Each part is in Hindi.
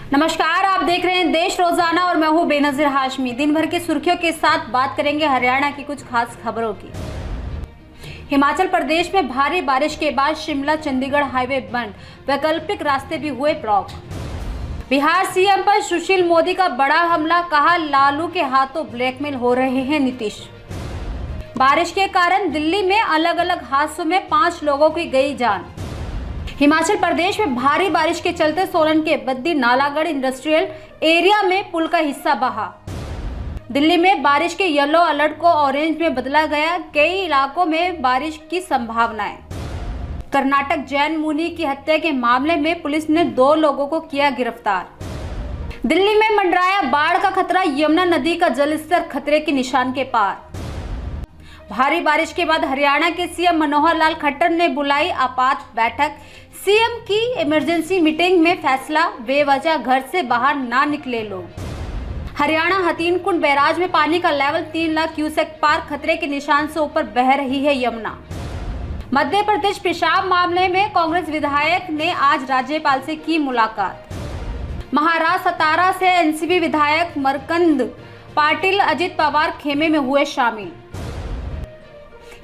नमस्कार, आप देख रहे हैं देश रोजाना और मैं हूं बेनजीर हाशमी। दिन भर की सुर्खियों के साथ बात करेंगे हरियाणा की कुछ खास खबरों की। हिमाचल प्रदेश में भारी बारिश के बाद शिमला चंडीगढ़ हाईवे बंद, वैकल्पिक रास्ते भी हुए ब्लॉक। बिहार सीएम पर सुशील मोदी का बड़ा हमला, कहा लालू के हाथों ब्लैकमेल हो रहे हैं नीतीश। बारिश के कारण दिल्ली में अलग अलग हादसों में 5 लोगों की गई जान। हिमाचल प्रदेश में भारी बारिश के चलते सोलन के बद्दी नालागढ़ इंडस्ट्रियल एरिया में पुल का हिस्सा बहा। दिल्ली में बारिश के येलो अलर्ट को ऑरेंज में बदला गया, कई इलाकों में बारिश की संभावनाएं। कर्नाटक जैन मुनि की हत्या के मामले में पुलिस ने 2 लोगों को किया गिरफ्तार। दिल्ली में मंडराया बाढ़ का खतरा, यमुना नदी का जलस्तर खतरे के निशान के पार। भारी बारिश के बाद हरियाणा के सीएम मनोहर लाल खट्टर ने बुलाई आपात बैठक। सीएम की इमरजेंसी मीटिंग में फैसला, बेवजह घर से बाहर ना निकले लोग। हरियाणा हथीनकुंड बैराज में पानी का लेवल 3 लाख क्यूसेक पार, खतरे के निशान से ऊपर बह रही है यमुना। मध्य प्रदेश पेशाब मामले में कांग्रेस विधायक ने आज राज्यपाल से की मुलाकात। महाराष्ट्र सतारा से एनसीपी विधायक मरकंद पाटिल अजित पवार खेमे में हुए शामिल।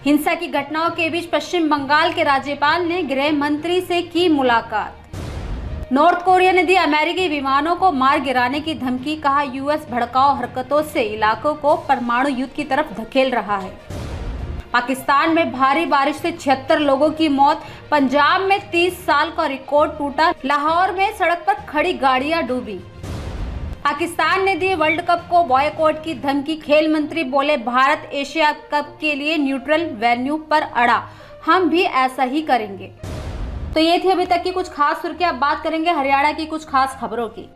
हिंसा की घटनाओं के बीच पश्चिम बंगाल के राज्यपाल ने गृह मंत्री से की मुलाकात। नॉर्थ कोरिया ने दी अमेरिकी विमानों को मार गिराने की धमकी, कहा यूएस भड़काऊ हरकतों से इलाकों को परमाणु युद्ध की तरफ धकेल रहा है। पाकिस्तान में भारी बारिश से 76 लोगों की मौत, पंजाब में 30 साल का रिकॉर्ड टूटा, लाहौर में सड़क पर खड़ी गाड़ियां डूबी। पाकिस्तान ने दी वर्ल्ड कप को बॉयकॉट की धमकी, खेल मंत्री बोले भारत एशिया कप के लिए न्यूट्रल वेन्यू पर अड़ा, हम भी ऐसा ही करेंगे। तो ये थी अभी तक की कुछ खास सुर्खियां। बात करेंगे हरियाणा की कुछ खास खबरों की।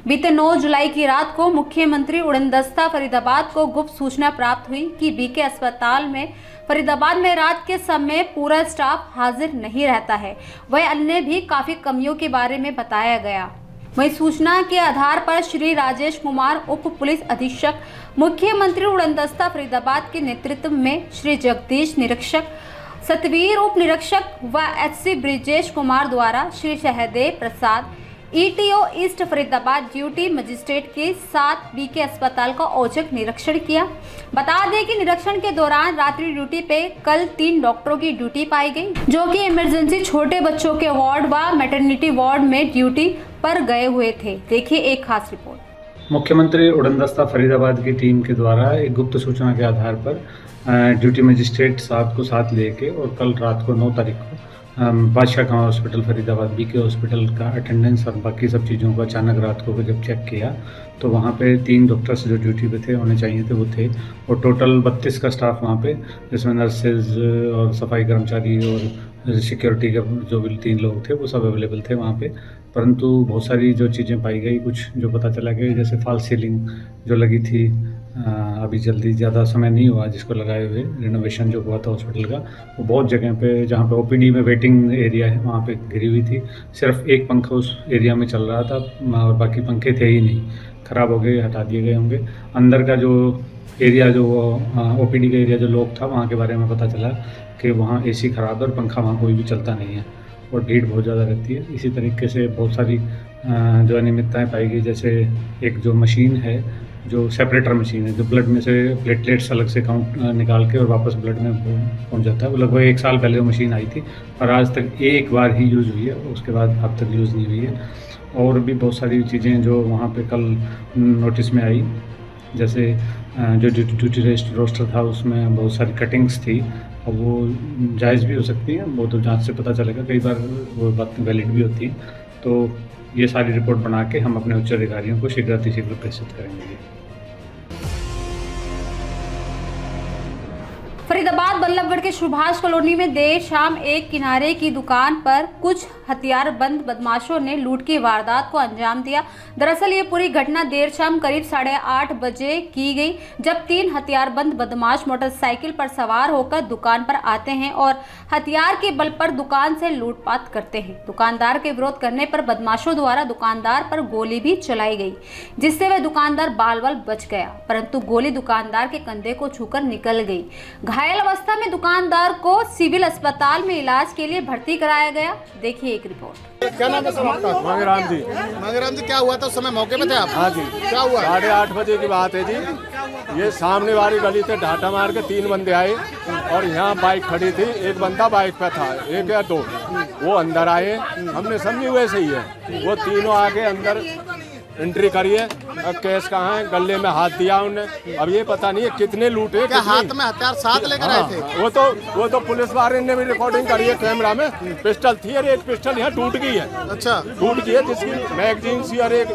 बीते 9 जुलाई की रात को मुख्यमंत्री उड़नदस्ता फरीदाबाद को गुप्त सूचना प्राप्त हुई कि बीके अस्पताल में फरीदाबाद में रात के समय पूरा स्टाफ हाजिर नहीं रहता है। वह अन्य भी काफी कमियों के बारे में बताया गया। वही सूचना के आधार पर श्री राजेश कुमार उप पुलिस अधीक्षक मुख्यमंत्री उड़नदस्ता फरीदाबाद के नेतृत्व में श्री जगदीश निरीक्षक, सतवीर उप निरीक्षक व एचसी ब्रिजेश कुमार द्वारा Shri Sahdev Prasad ETO east Faridabad duty magistrate के साथ बीके अस्पताल का औचक निरीक्षण किया। बता दें कि निरीक्षण के दौरान रात्रि ड्यूटी पे कल 3 डॉक्टरों की ड्यूटी पाई गई, जो कि इमरजेंसी छोटे बच्चों के वार्ड व मैटरनिटी वार्ड में ड्यूटी पर गए हुए थे। देखिए एक खास रिपोर्ट। मुख्यमंत्री उड़नदस्ता फरीदाबाद की टीम के द्वारा एक गुप्त सूचना के आधार पर ड्यूटी मजिस्ट्रेट साहब को साथ लेके और कल रात को 9 तारीख को बादशाह खां हॉस्पिटल फरीदाबाद बीके हॉस्पिटल का अटेंडेंस और बाकी सब चीज़ों को अचानक रात को जब चेक किया तो वहाँ पे 3 डॉक्टर्स जो ड्यूटी पे थे, होने चाहिए थे, वो थे। और टोटल 32 का स्टाफ वहाँ पे, जिसमें नर्सेज और सफाई कर्मचारी और सिक्योरिटी के जो भी 3 लोग थे वो सब अवेलेबल थे वहाँ पे। परंतु बहुत सारी जो चीज़ें पाई गई, कुछ जो पता चला कि जैसे फॉल्स सीलिंग जो लगी थी, अभी जल्दी ज़्यादा समय नहीं हुआ जिसको लगाए हुए, रिनोवेशन जो हुआ था हॉस्पिटल का, वो बहुत जगह पे जहाँ पे ओपीडी में वेटिंग एरिया है वहाँ पे गिरी हुई थी। सिर्फ एक पंखा उस एरिया में चल रहा था और बाकी पंखे थे ही नहीं, ख़राब हो गए, हटा दिए गए होंगे। अंदर का जो एरिया, जो ओपीडी का एरिया जो लॉक था, वहाँ के बारे में पता चला कि वहाँ एसी ख़राब है और पंखा वहाँ कोई भी चलता नहीं है और भीड़ बहुत ज़्यादा रहती है। इसी तरीके से बहुत सारी जो अनियमितताएँ पाई गई, जैसे एक जो मशीन है, जो सेपरेटर मशीन है, जो ब्लड में से प्लेटलेट्स अलग से काउंट निकाल के और वापस ब्लड में पहुंच जाता है, वो लगभग 1 साल पहले वो मशीन आई थी और आज तक एक बार ही यूज़ हुई है, उसके बाद अब तक यूज़ नहीं हुई है। और भी बहुत सारी चीज़ें जो वहाँ पे कल नोटिस में आई, जैसे जो ड्यूटी रोस्टर था उसमें बहुत सारी कटिंग्स थी और वो जायज़ भी हो सकती हैं, वो तो जांच से पता चलेगा, कई बार वो बात वैलिड भी होती है। तो ये सारी रिपोर्ट बना के हम अपने उच्च अधिकारियों को शीघ्र प्रेषित करेंगे। फरीदाबाद बल्लभगढ़ के सुभाष कॉलोनी में देर शाम एक किनारे की दुकान पर कुछ हथियारबंद बदमाशों ने लूट की वारदात को अंजाम दिया। दरअसल ये पूरी घटना देर शाम करीब 8:30 बजे की गई, जब 3 हथियारबंद बदमाश मोटरसाइकिल पर सवार होकर दुकान पर आते हैं और हथियार के बल पर दुकान से लूटपाट करते हैं। दुकानदार के विरोध करने पर बदमाशों द्वारा दुकानदार पर गोली भी चलाई गई, जिससे वह दुकानदार बाल बाल बच गया, परंतु गोली दुकानदार के कंधे को छूकर निकल गई। घायल अवस्था अवस्था में दुकानदार को सिविल अस्पताल में इलाज के लिए भर्ती कराया गया। देखिए एक रिपोर्ट। क्या नाम है सर आपका? मंगराम जी। मंगराम जी, क्या हुआ था उस समय, मौके पे थे आप? हाँ जी। क्या हुआ? 8:30 बजे की बात है जी। ये सामने वाली गली से ढाटा मार के 3 बंदे आए और यहाँ बाइक खड़ी थी, एक बंदा बाइक पे था, एक या दो, वो अंदर आए। हमने समझी वैसे ही है, वो तीनों आके अंदर एंट्री करिए। अब कैश कहाँ है, गले में हाथ दिया उन्हें। अब ये पता नहीं है कितने लूटे। क्या हाथ में हथियार साथ लेकर आए थे? वो तो पुलिस वाले ने भी रिकॉर्डिंग करी है कैमरा में। पिस्टल थी और एक पिस्टल यहाँ टूट गई है। अच्छा, टूट गई है, जिसकी मैगजीन सी और एक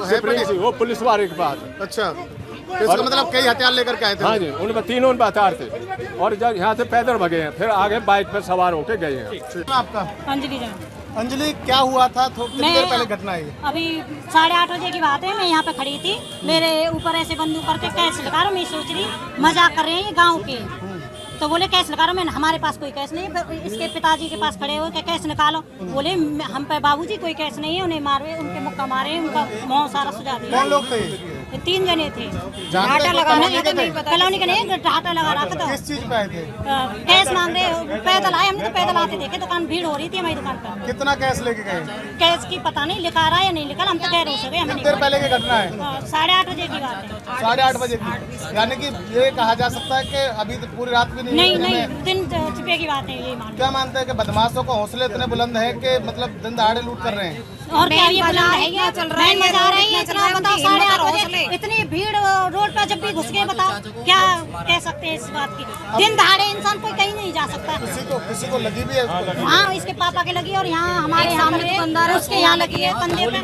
स्प्रिंग सी, वो पुलिस वाले के पास। अच्छा, तो इसका मतलब कई हथियार लेकर के आए थे? हाँ जी, उनमें तीनों हथियार थे और जब यहाँ से पैदल भगे हैं, फिर आगे बाइक पे सवार होके गए हैं। आपका? अंजलि जान। अंजलि, क्या हुआ था? कितनी देर पहले घटना है? अभी 8:30 बजे की बात है। मैं यहाँ पे खड़ी थी, मेरे ऊपर ऐसे बंदूक करके कैश लगा रहा हूँ। मैं सोच रही मजाक कर रहे हैं ये गांव के, तो बोले कैश लगा रहा हूँ। हमारे पास कोई कैश नहीं है। इसके पिताजी के पास खड़े हो के कैश निकालो, बोले हम पे बाबूजी कोई कैश नहीं है। उन्हें मारे, उनके मुक्का मारे, उनका मुँह सारा सुझा दिया। कौन लोग थे? 3 जने थे। डाटा लगा कॉलोनी का नहीं, डाटा लगा रहा था। किस चीज पे आए थे? कैश मांग रहे, पैदल आए। हमने तो पैदल आते देखे, दुकान भीड़ हो रही थी हमारी दुकान पर। कितना कैश लेके गए? कैश की पता नहीं, लिखा रहा है या नहीं लिखा, हम तो गैर हो सके। कितनी देर पहले की घटना है? 8:30 बजे की बात है। 8:30 बजे की, यानी कि ये कहा जा सकता है कि अभी तो पूरी रात भी नहीं, दिन छुपे की बात है ये मान। क्या मानते हैं कि बदमाशों का हौसले इतने बुलंद है कि मतलब दिन दहाड़े लूट कर रहे हैं? और क्या ये बुलंद है, ये चल रहा है, मजा आ रही है। इतना बताओ, 8:30 बजे इतनी भीड़ रोड पर जब भी घुस गए, बताओ क्या कह सकते हैं इस बात की। दिन दहाड़े इंसान कोई कहीं नहीं जा सकता। किसी को लगी भी है? हाँ, इसके पापा के लगी और यहाँ हमारे सामने दुकानदार है, उसके यहाँ लगी है कंधे पे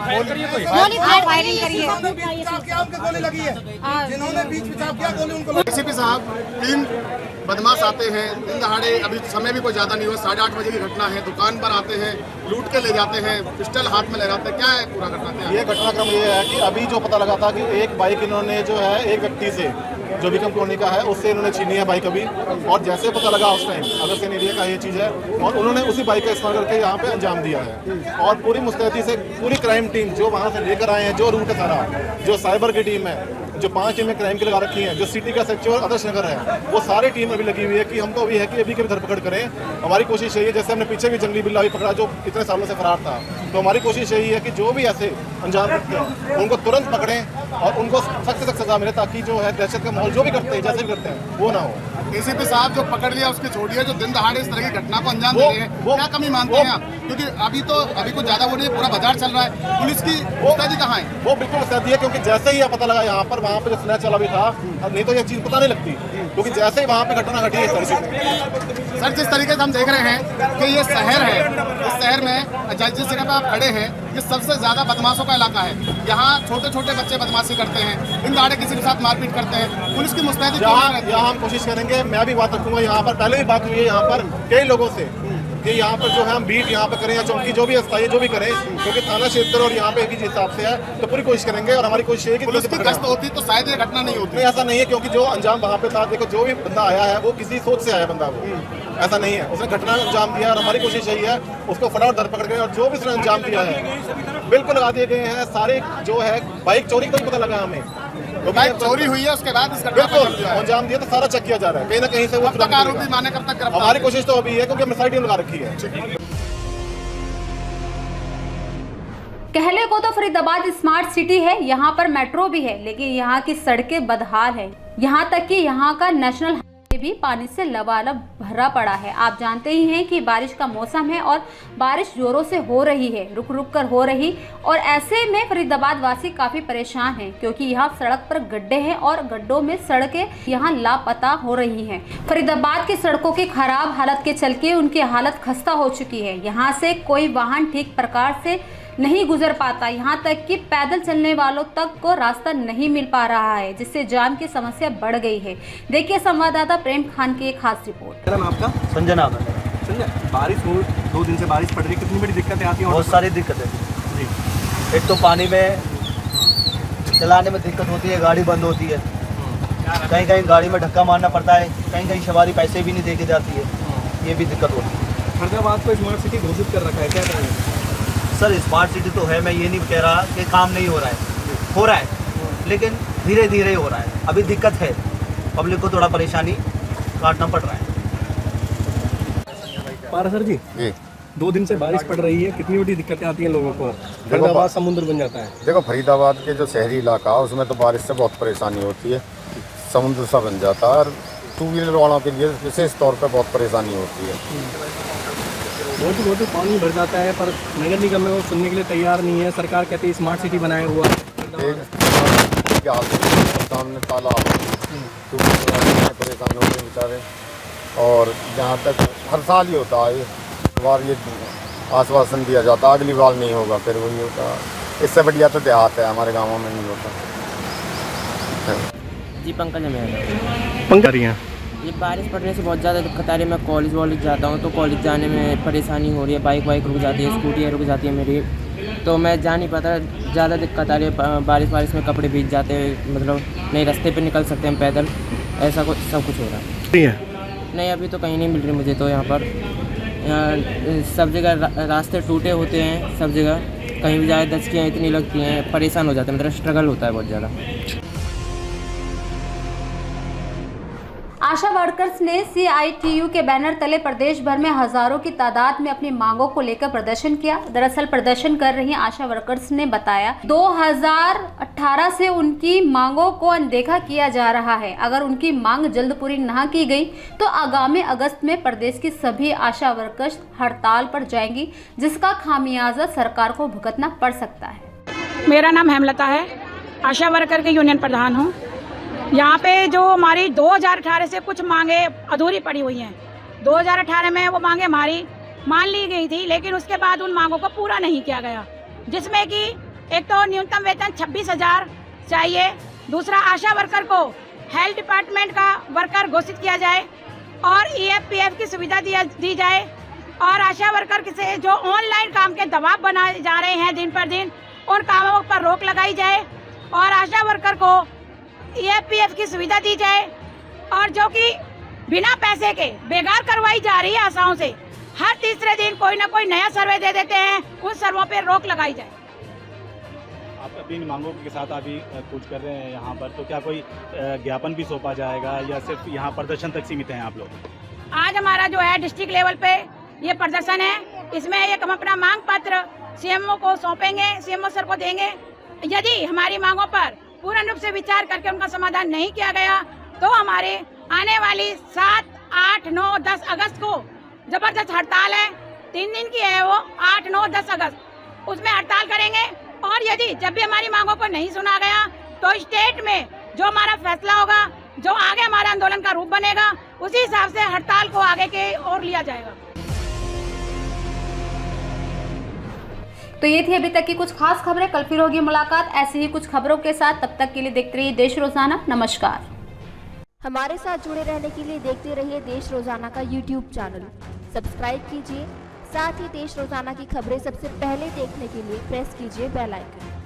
गोली फायरिंग करी है। गोली लगी है, जिन्होंने बीच बिछाव किया गोली उनको। एसीपी साहब, 3 बदमाश आते हैं दिन दहाड़े, अभी समय भी कोई ज्यादा नहीं हुआ, 8:30 बजे की घटना है। दुकान पर आते हैं, लूट के ले जाते हैं, पिस्टल हाथ में ले जाते हैं। क्या है पूरा घटना? ये घटनाक्रम ये है कि अभी जो पता लगा था कि एक बाइक इन्होंने जो है एक व्यक्ति से जो विक्रम कॉलोनी का है उससे इन्होंने छीनी है बाइक अभी। और जैसे पता लगा उस टाइम अगर सेन एरिया का ये चीज़ है और उन्होंने उसी बाइक का इस्तेमाल करके यहाँ पे अंजाम दिया है। और पूरी मुस्तैदी से पूरी क्राइम टीम जो वहाँ से लेकर आए हैं, जो रूट है सारा, जो साइबर की टीम है, जो 5 टीमें क्राइम की लगा रखी हैं, जो सिटी का सेक्टर आदर्श नगर है, वो सारी टीम अभी लगी हुई है कि हमको अभी है कि अभी की धरपकड़ करें। हमारी कोशिश यही है, जैसे हमने पीछे भी जंगली बिल्ला भी पकड़ा जो इतने सालों से फरार था, तो हमारी कोशिश यही है कि जो भी ऐसे अंजाम रखते हैं उनको तुरंत पकड़ें और उनको सख्त से सख्त सजा मिले, ताकि जो है दहशत का माहौल जो भी करते हैं जैसे भी करते हैं वो ना हो। एसीपी साहब, जो पकड़ लिया उसकी छोड़िए, जो दिन दहाड़े इस तरह की घटना को अंजाम दे रहे हैं, क्या कमी मानते हैं आप? क्योंकि अभी कुछ ज्यादा वो नहीं, पूरा बाजार चल रहा है। पुलिस की मुस्तैदी कहाँ है? वो बिल्कुल मुस्तैदी है, क्योंकि जैसे ही पता लगा यहाँ पर, वहाँ पर जो स्नैच चला भी था, नहीं तो ये चीज़ पता नहीं लगती, क्योंकि जैसे ही वहाँ पे घटना घटी है सर, जिस तरीके से हम देख रहे हैं कि ये शहर है, इस शहर में जिस जगह पर आप खड़े हैं, ये सबसे ज्यादा बदमाशों का इलाका है। यहाँ छोटे छोटे बच्चे बदमाशी करते हैं, दिन दहाड़े किसी के साथ मारपीट करते हैं। पुलिस की मुस्तैदी यहाँ हम कोशिश करेंगे, मैं भी बात रखूंगा यहाँ पर। पहले भी बात हुई है यहाँ पर कई लोगों से कि यहाँ पर जो है हम बीट यहाँ पे करें या चौकी जो भी स्थायी जो भी करें, क्योंकि थाना क्षेत्र और यहाँ पे एक ही हिसाब से है, तो पूरी कोशिश करेंगे। और हमारी कोशिश है कि पुलिस की गश्त होती तो शायद ये घटना नहीं होती। ऐसा नहीं है, क्योंकि जो अंजाम वहाँ पे था, देखो जो भी बंदा आया है वो किसी सोच से आया बंदा, वो ऐसा नहीं है, उसने घटना अंजाम दिया। और हमारी कोशिश यही है उसको फटाफट धरपकड़ के, और जो भी उसने अंजाम दिया है बिल्कुल लगा दिए गए हैं सारे। जो है बाइक चोरी का भी पता लगा हमें, बाइक चोरी हुई है, उसके बाद इसका बिल्कुल अंजाम दिया, तो सारा चेक किया जा रहा है कहीं ना कहीं से। वो आरोपी माने कब तक गिरफ्तार? हमारी कोशिश तो अभी है, क्योंकि हमने सारी टीम लगा रखी है। कहले को तो फरीदाबाद स्मार्ट सिटी है, यहाँ पर मेट्रो भी है, लेकिन यहाँ की सड़कें बदहाल है। यहाँ तक कि यहाँ का नेशनल हाईवे भी पानी से लबालब भरा पड़ा है। आप जानते ही हैं कि बारिश का मौसम है और बारिश जोरों से हो रही है, रुक रुक कर हो रही, और ऐसे में फरीदाबाद वासी काफी परेशान हैं, क्योंकि यहाँ सड़क पर गड्ढे हैं और गड्ढों में सड़कें यहाँ लापता हो रही हैं। फरीदाबाद की सड़कों की खराब हालत के चलते उनकी हालत खस्ता हो चुकी है। यहाँ से कोई वाहन ठीक प्रकार से नहीं गुजर पाता, यहाँ तक कि पैदल चलने वालों तक को रास्ता नहीं मिल पा रहा है, जिससे जाम की समस्या बढ़ गई है। देखिए संवाददाता प्रेम खान की एक खास रिपोर्ट। क्या नाम आपका? संजय नाम है। संजय, बारिश हो 2 दिन से बारिश पड़ रही है, कितनी बड़ी दिक्कतें आती हैं? बहुत सारी दिक्कतें जी। एक तो पानी में चलाने में दिक्कत होती है, गाड़ी बंद होती है, कहीं कहीं गाड़ी में धक्का मारना पड़ता है, कहीं कहीं सवारी पैसे भी नहीं दे के जाती है, ये भी दिक्कत होती है। फरीदाबाद को स्मार्ट सिटी घोषित कर रखा है, क्या करेंगे? सर स्मार्ट सिटी तो है, मैं ये नहीं कह रहा कि काम नहीं हो रहा है, लेकिन धीरे धीरे हो रहा है। अभी दिक्कत है, पब्लिक को थोड़ा परेशानी काटना पड़ रहा है। पारा जी, 2 दिन से बारिश पड़ रही है, कितनी बड़ी दिक्कतें आती हैं लोगों को? फरीदाबाद समुद्र बन जाता है। देखो, फरीदाबाद के जो शहरी इलाका है उसमें तो बारिश से बहुत परेशानी होती है, समुद्र सा बन जाता है और 2 व्हीलर वालों के लिए विशेष तौर पर बहुत परेशानी होती है। बहुत पानी भर जाता है, पर नगर निगम में वो सुनने के लिए तैयार नहीं है। सरकार कहती है स्मार्ट सिटी बनाया हुआ है। सामने तालाब, परेशान होते हैं बेचारे। और जहाँ तक हर साल ही होता है, इस बार ये आश्वासन दिया जाता, अगली बार नहीं होगा, फिर वही होता। इससे बढ़िया तो देहात है, हमारे गाँवों में नहीं होता। जी पंकज पंकज, ये बारिश पड़ने से बहुत ज़्यादा दिक्कत आ रही है। मैं कॉलेज जाता हूँ तो कॉलेज जाने में परेशानी हो रही है। बाइक रुक जाती है, स्कूटी रुक जाती है मेरी, तो मैं जा नहीं पाता। ज़्यादा दिक्कत आ रही है। बारिश में कपड़े भीग जाते हैं, मतलब नहीं रास्ते पे निकल सकते हम पैदल, ऐसा कुछ सब कुछ हो रहा है। नहीं, अभी तो कहीं नहीं मिल रही मुझे तो यहाँ पर। यहाँ सब जगह रास्ते टूटे होते हैं, सब जगह कहीं भी जाए दचकियाँ इतनी लगती हैं, परेशान हो जाते हैं, मतलब स्ट्रगल होता है बहुत ज़्यादा। आशा वर्कर्स ने CITU के बैनर तले प्रदेश भर में हजारों की तादाद में अपनी मांगों को लेकर प्रदर्शन किया। दरअसल प्रदर्शन कर रही आशा वर्कर्स ने बताया 2018 से उनकी मांगों को अनदेखा किया जा रहा है। अगर उनकी मांग जल्द पूरी न की गई तो आगामी अगस्त में प्रदेश की सभी आशा वर्कर्स हड़ताल पर जाएंगी, जिसका खामियाजा सरकार को भुगतना पड़ सकता है। मेरा नाम हेमलता है, आशा वर्कर के यूनियन प्रधान हूँ। यहाँ पे जो हमारी 2018 से कुछ मांगे अधूरी पड़ी हुई हैं। 2018 में वो मांगे हमारी मान ली गई थी, लेकिन उसके बाद उन मांगों को पूरा नहीं किया गया, जिसमें कि एक तो न्यूनतम वेतन 26,000 चाहिए, दूसरा आशा वर्कर को हेल्थ डिपार्टमेंट का वर्कर घोषित किया जाए और EFPF की सुविधा दी जाए, और आशा वर्कर से जो ऑनलाइन काम के दबाव बनाए जा रहे हैं दिन पर दिन, उन कामों पर रोक लगाई जाए और आशा वर्कर को EFPF की सुविधा दी जाए, और जो कि बिना पैसे के बेकार करवाई जा रही है आशाओं से। हर तीसरे दिन कोई ना कोई नया सर्वे दे देते हैं, उन सर्वों पे रोक लगाई जाए। आप अपनी मांगों के साथ अभी कुछ कर रहे हैं यहाँ पर, तो क्या कोई ज्ञापन भी सौंपा जाएगा या सिर्फ यहाँ प्रदर्शन तक सीमित हैं आप लोग? आज हमारा जो है डिस्ट्रिक्ट लेवल पे ये प्रदर्शन है, इसमें एक हम अपना मांग पत्र CMO को सौंपेंगे, CMO सर को देंगे। यदि हमारी मांगों पर पूर्ण रूप से विचार करके उनका समाधान नहीं किया गया तो हमारे आने वाली 7, 8, 9, 10 अगस्त को जबरदस्त हड़ताल है। 3 दिन की है वो, 8, 9, 10 अगस्त, उसमें हड़ताल करेंगे। और यदि जब भी हमारी मांगों को नहीं सुना गया तो स्टेट में जो हमारा फैसला होगा, जो आगे हमारा आंदोलन का रूप बनेगा, उसी हिसाब से हड़ताल को आगे के ओर लिया जाएगा। तो ये थी अभी तक की कुछ खास खबरें। कल फिर होगी मुलाकात ऐसी ही कुछ खबरों के साथ। तब तक के लिए देखते रहिए देश रोजाना। नमस्कार। हमारे साथ जुड़े रहने के लिए देखते रहिए देश रोजाना का YouTube चैनल सब्सक्राइब कीजिए। साथ ही देश रोजाना की खबरें सबसे पहले देखने के लिए प्रेस कीजिए बेल आइकन।